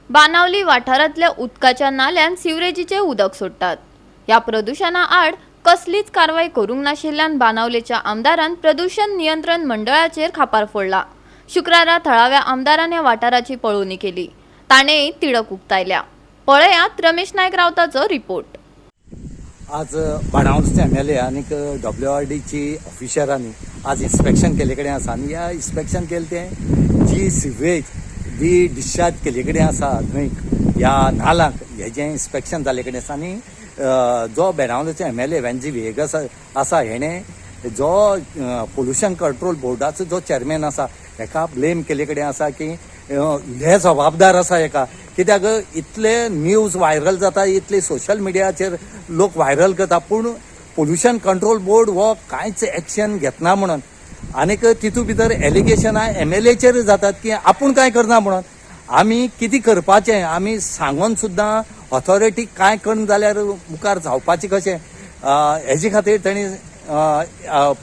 बाणावली वाठारातल्या उदकाच्या नाल्यान सिवरेजीचे उदक सोडतात। या प्रदूषणा आड कसलीच कारवाई करूंक नाशिल्ल्यान बाणावलेच्या आमदारान प्रदूषण नियंत्रण मंडळाचेर खापर फोडला। शुक्रारा थळाव्या आमदारान या वाठाराची पळोवणी केली। ताणेय तिडक उक्तायल्या। पळयात रमेश नायक रावताचो रिपोर्ट। आज बाणावलेचे एमएलए आणि WRDची ऑफिसरांनी आज इन्स्पेक्शन केले कडेन आसा आनी ह्या इन्स्पेक्शन केले ते जी सिवेज जी डिस्चार्ज केले कडेन आसा थंय ह्या नालांक हेजें इन्स्पेक्शन जाले कडेन आसा आनी जो बाणावलेचो एमएलए वेंजी वेगस आसा हेणे जो पोल्युशन कंट्रोल बोर्डाचो जो चेअरमॅन आसा हेका ब्लेम केले कडेन आसा की हे जबाबदार आसा हेका, कित्याक इतले न्यूज व्हायरल जाता, इतले सोशल मिडियाचेर लोक व्हायरल करता, पूण पोल्युशन कंट्रोल बोर्ड हो कांयच एक्शन घेतना म्हणून आनीक तितू भितर एलिगेशनां एमएलएचेर जातात की आपूण कांय करना म्हणून। आमी कितें करपाचें आमी सांगून सुद्दां ऑथॉरिटी कांय करना जाल्यार मुखार जावपाचें कशें, हेजे खातीर तांणी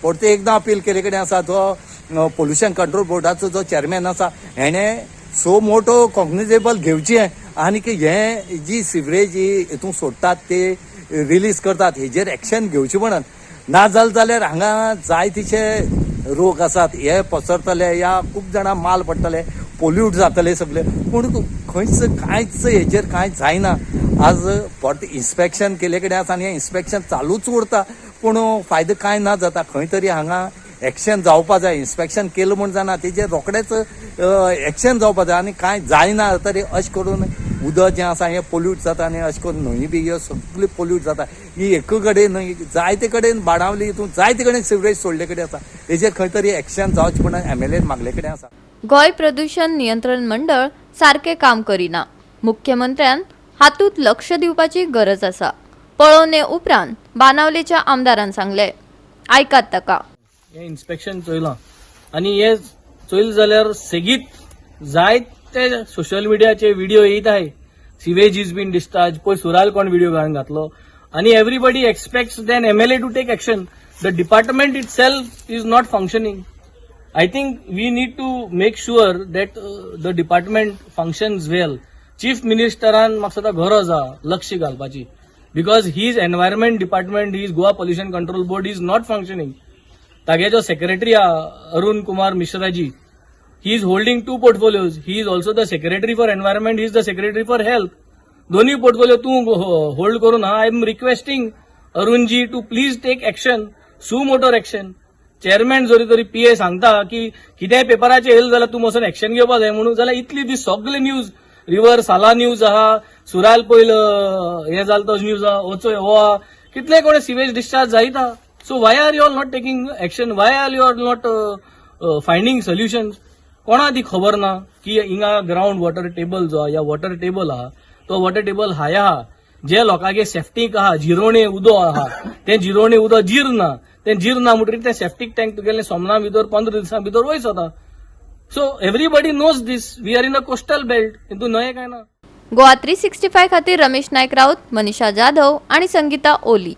परते एकदां अपील केले कडेन आसा। जो पोल्युशन कंट्रोल बोर्डाचो जो चेअरमॅन आसा हेणे सो मोठो कॉग्निजेबल घेवचें आनीक हे जी सिवरेज हितून सोडटात ते रिलीज करतात हेजेर एक्शन घेवचें म्हणून। ना जाल्यार हांगा जायतीचे रोग आसात, हे पसरतले या खूब जाणां माल पडटले, पोल्यूट जातले सगळे, पूण खंयच कांयच हेजेर कांय जायना। आज परत इन्स्पेक्शन केले कडेन आसा आनी हें इन्स्पेक्शन चालूच उरता, पूण फायदो कांय ना जाता। खंय तरी हांगा एक्शन जावपा जाय। इन्स्पेक्शन केलं म्हूण जाना, तेजेर रोखडेच एक्शन जावपा जाय आनी कांय जायना तरी अशें करून उदक जें आसा हें पोल्यूट जाता आनी अशें करून न्हंय बी ह्यो सगळी पोल्यूट जाता। ही एक कडेन न्हय, जायते कडेन बाणावली हितून जायते कडेन सिवरेज सोडले कडेन आसा, हेजेर खंय तरी एक्शन जावचें म्हणून एमएलए मागले कडेन आसा। गोय प्रदूषण नियंत्रण मंडळ सारखे काम करिना। मुख्यमंत्र्यान हातूंत लक्ष दिवपाची गरज आसा। पळोवणे उपरांत बाणावलेच्या आमदारान सांगले, आयकात ताका। हे इन्स्पेक्शन चोयलां आनी हे चोयल जाल्यार सेगीत जायते सोशल मिडियाचे व्हिडिओ येत आहे। सिवेज इज बीन डिस्चार्ज पळय सुराल कोण व्हिडिओ घालून घातलो आनी everybody expects then MLA to take action. The department itself is not functioning. I think we need to make sure that the department functions well. Chief Ministeran म्हाका सदां गरज आसा लक्ष घालपाची, because his environment department, his Goa Pollution Control Board is not functioning. तागे जो secretary Arun Kumar Mishraji, he is holding two portfolios. He is also the secretary for environment, he is the secretary for health. दोन्ही portfolio तू hold करून I am requesting Arun ji to please take action, suo motor action. Chairman जरी तरी PA सांगता की कितेंय पेपराचेर येयलें जाल्यार तूं वचून एक्शन घेवपा जाय म्हणून, जाल्यार इतली दीस सगळे न्यूज रिव्हर साला न्यूज आहा, सुराल पयल हें जाल तो न्यूज आहा, वचो हो आहा, कितले कोणे सिवेज डिस्चार्ज जायता। So why are you all not taking action, why are you all not finding solutions. कोणा ती खबर ना की हिंगा ग्राउंड वॉटर टेबल जो या वॉटर टेबल आहा तो वॉटर टेबल हाय आहा, जे लोकांगे सेफ्टीक आहा जिरोणे उदो आहा ते जिरोणे उदो जिरना, ते जिरना म्हणटकीर ते सेफ्टीक टँक तुगेले सोमना भितर 15 दिसां भितर वयर जाता। So everybody knows this, we are in a coastal belt, हितून न्हय काय ना। गोवा 365 खातीर रमेश नायक राऊत, मनीषा जाधव आणि संगीता ओली।